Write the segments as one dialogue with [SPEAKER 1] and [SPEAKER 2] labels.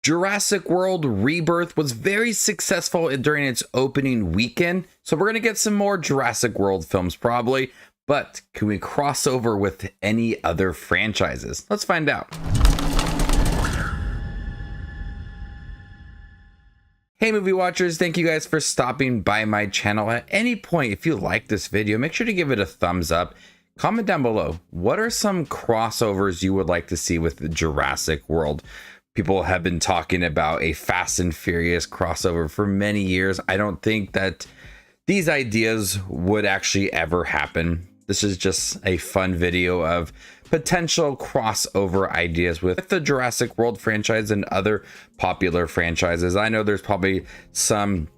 [SPEAKER 1] Jurassic World Rebirth was very successful during its opening weekend, so we're going to get some more Jurassic World films probably, but can we cross over with any other franchises? Let's find out. Hey movie watchers, thank you guys for stopping by my channel. At any point, if you like this video, make sure to give it a thumbs up. Comment down below, what are some crossovers you would like to see with the Jurassic World? People have been talking about a Fast and Furious crossover for many years. I don't think that these ideas would actually ever happen. This is just a fun video of potential crossover ideas with the Jurassic World franchise and other popular franchises. I know there's probably some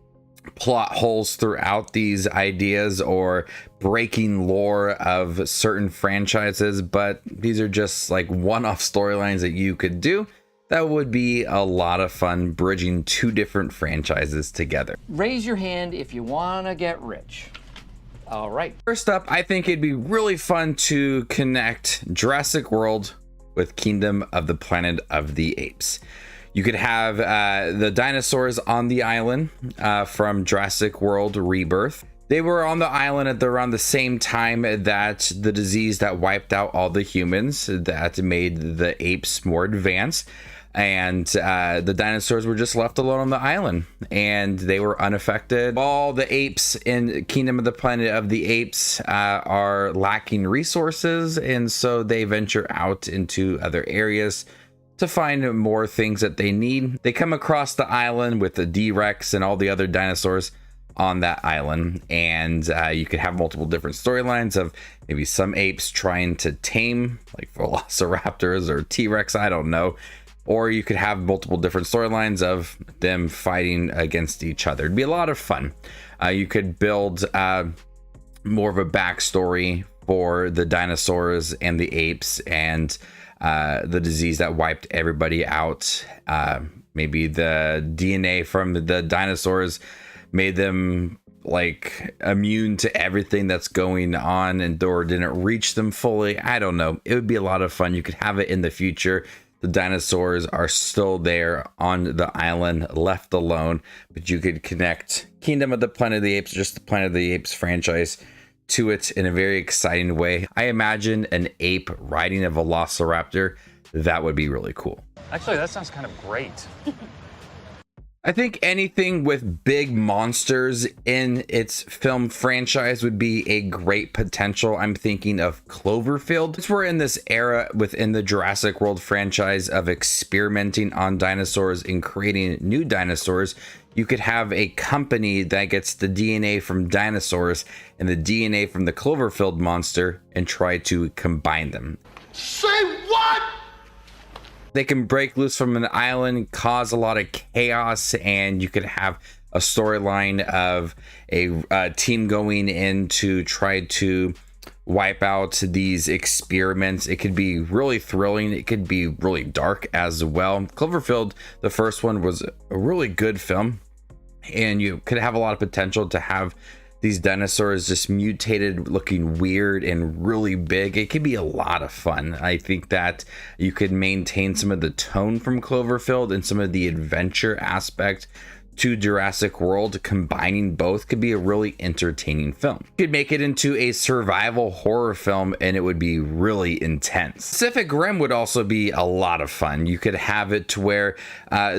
[SPEAKER 1] plot holes throughout these ideas or breaking lore of certain franchises, but these are just like one-off storylines that you could do. That would be a lot of fun, bridging two different franchises together.
[SPEAKER 2] Raise your hand if you want to get rich. All right.
[SPEAKER 1] First up, I think it'd be really fun to connect Jurassic World with Kingdom of the Planet of the Apes. You could have the dinosaurs on the island from Jurassic World Rebirth. They were on the island at around the same time that the disease that wiped out all the humans that made the apes more advanced. And the dinosaurs were just left alone on the island and they were unaffected. All the apes in Kingdom of the Planet of the Apes are lacking resources, and so they venture out into other areas to find more things that they need. They come across the island with the D-Rex and all the other dinosaurs on that island, and you could have multiple different storylines of maybe some apes trying to tame like velociraptors or T-Rex, I don't know. Or you could have multiple different storylines of them fighting against each other. It'd be a lot of fun. You could build more of a backstory for the dinosaurs and the apes and the disease that wiped everybody out. Maybe the DNA from the dinosaurs made them like immune to everything that's going on and or didn't reach them fully. I don't know. It would be a lot of fun. You could have it in the future. The dinosaurs are still there on the island, left alone, but you could connect Kingdom of the Planet of the Apes, just the Planet of the Apes franchise, to it in a very exciting way. I imagine an ape riding a velociraptor. That would be really cool.
[SPEAKER 3] Actually, that sounds kind of great.
[SPEAKER 1] I think anything with big monsters in its film franchise would be a great potential. I'm thinking of Cloverfield. Since we're in this era within the Jurassic World franchise of experimenting on dinosaurs and creating new dinosaurs, you could have a company that gets the DNA from dinosaurs and the DNA from the Cloverfield monster and try to combine them.
[SPEAKER 4] Say what?
[SPEAKER 1] They can break loose from an island, cause a lot of chaos, and you could have a storyline of a team going in to try to wipe out these experiments. It could be really thrilling. It could be really dark as well. Cloverfield, the first one, was a really good film, and you could have a lot of potential to have these dinosaurs just mutated, looking weird and really big. It could be a lot of fun. I think that you could maintain some of the tone from Cloverfield and some of the adventure aspect to Jurassic World. Combining both could be a really entertaining film. You could make it into a survival horror film and it would be really intense. Pacific Rim would also be a lot of fun. You could have it to where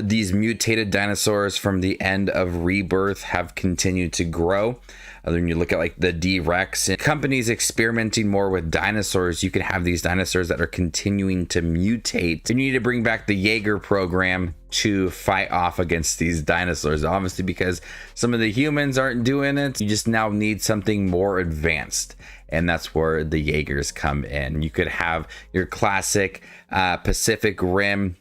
[SPEAKER 1] these mutated dinosaurs from the end of Rebirth have continued to grow. Then you look at like the D-Rex and companies experimenting more with dinosaurs. You could have these dinosaurs that are continuing to mutate. And you need to bring back the Jaeger program to fight off against these dinosaurs. Obviously, because some of the humans aren't doing it, you just now need something more advanced. And that's where the Jaegers come in. You could have your classic Pacific Rim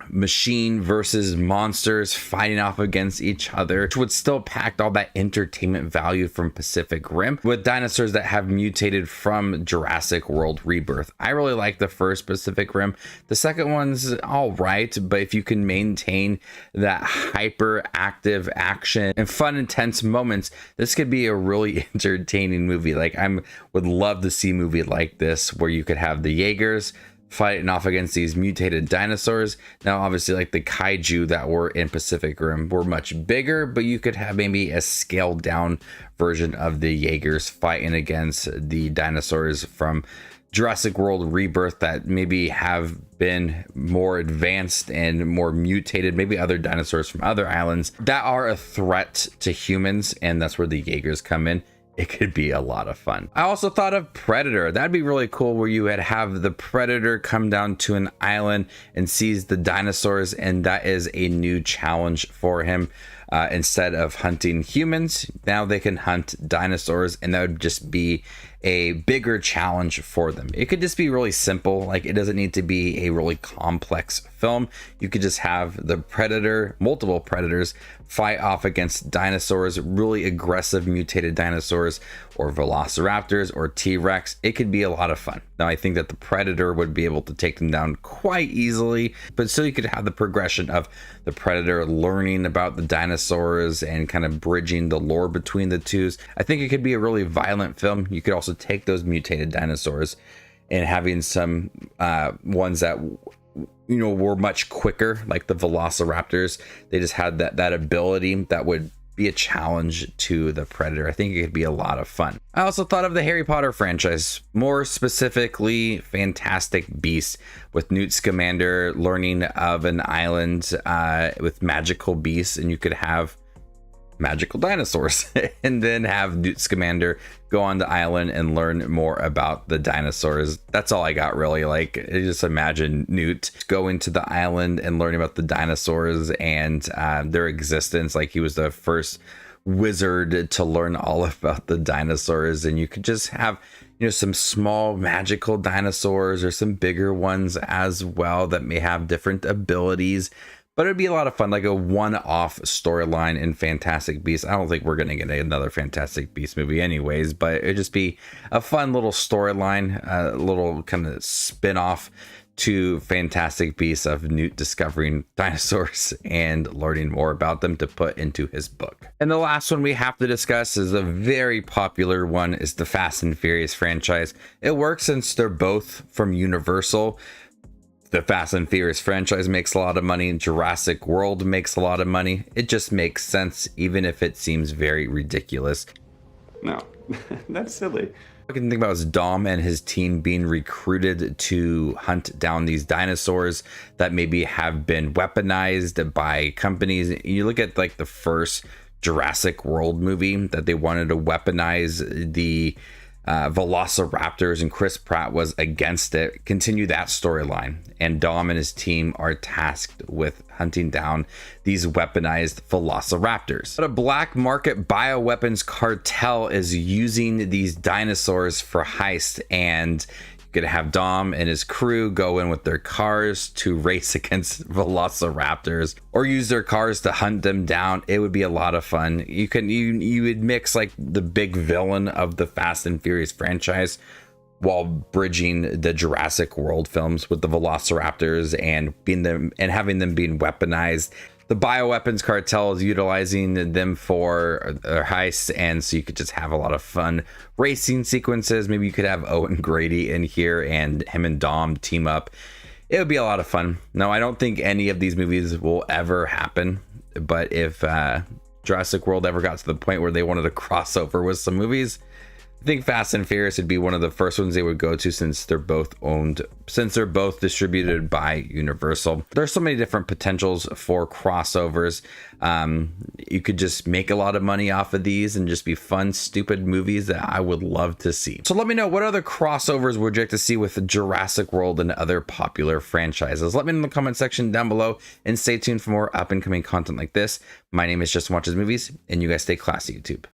[SPEAKER 1] machine versus monsters fighting off against each other, which would still pack all that entertainment value from Pacific Rim with dinosaurs that have mutated from Jurassic World Rebirth. I really like the first Pacific Rim. The second one's all right, but if you can maintain that hyperactive action and fun, intense moments, this could be a really entertaining movie. Like would love to see a movie like this where you could have the Jaegers fighting off against these mutated dinosaurs. Now, obviously, like the kaiju that were in Pacific Rim were much bigger, but you could have maybe a scaled down version of the Jaegers fighting against the dinosaurs from Jurassic World Rebirth that maybe have been more advanced and more mutated, maybe other dinosaurs from other islands that are a threat to humans, and that's where the Jaegers come in. It could be a lot of fun. I also thought of Predator. That'd be really cool, where you would have the Predator come down to an island and seize the dinosaurs, and that is a new challenge for him. Instead of hunting humans, now they can hunt dinosaurs, and that would just be a bigger challenge for them. It could just be really simple. Like, it doesn't need to be a really complex film. You could just have the predator, multiple predators, fight off against dinosaurs, really aggressive mutated dinosaurs, or velociraptors, or T-Rex. It could be a lot of fun. Now, I think that the predator would be able to take them down quite easily, but still you could have the progression of the predator learning about the dinosaurs and kind of bridging the lore between the two. I think it could be a really violent film. You could also take those mutated dinosaurs and having some ones that were much quicker, like the velociraptors. They just had that ability that would be a challenge to the predator. I think it could be a lot of fun. I also thought of the Harry Potter franchise, more specifically Fantastic Beasts, with Newt Scamander learning of an island with magical beasts, and you could have magical dinosaurs and then have Newt Scamander go on the island and learn more about the dinosaurs. That's all I got, really. Like, just imagine Newt going to the island and learning about the dinosaurs and their existence. Like, he was the first wizard to learn all about the dinosaurs, and you could just have some small magical dinosaurs or some bigger ones as well that may have different abilities. But it'd be a lot of fun, like a one-off storyline in Fantastic Beasts. I don't think we're going to get another Fantastic Beasts movie anyways, but it'd just be a fun little storyline, a little kind of spin-off to Fantastic Beasts of Newt discovering dinosaurs and learning more about them to put into his book. And the last one we have to discuss is a very popular one, is the Fast and Furious franchise. It works since they're both from Universal. The Fast and Furious franchise makes a lot of money. Jurassic World makes a lot of money. It just makes sense, even if it seems very ridiculous.
[SPEAKER 5] No, that's silly.
[SPEAKER 1] I can think about is Dom and his team being recruited to hunt down these dinosaurs that maybe have been weaponized by companies. You look at like the first Jurassic World movie, that they wanted to weaponize the velociraptors, and Chris Pratt was against it. Continue that storyline, and Dom and his team are tasked with hunting down these weaponized velociraptors. But a black market bioweapons cartel is using these dinosaurs for heist, and you could have Dom and his crew go in with their cars to race against velociraptors, or use their cars to hunt them down. It would be a lot of fun. You would mix like the big villain of the Fast and Furious franchise while bridging the Jurassic World films with the velociraptors and having them being weaponized. The bioweapons cartel is utilizing them for their heists, and so you could just have a lot of fun racing sequences. Maybe you could have Owen Grady in here and him and Dom team up. It would be a lot of fun. Now, I don't think any of these movies will ever happen, but if Jurassic World ever got to the point where they wanted to cross over with some movies, I think Fast and Furious would be one of the first ones they would go to, since they're both distributed by Universal. There's so many different potentials for crossovers. You could just make a lot of money off of these and just be fun, stupid movies that I would love to see. So let me know, what other crossovers would you like to see with Jurassic World and other popular franchises? Let me know in the comment section down below, and stay tuned for more up and coming content like this. My name is Just Watches Movies, and you guys stay classy, YouTube.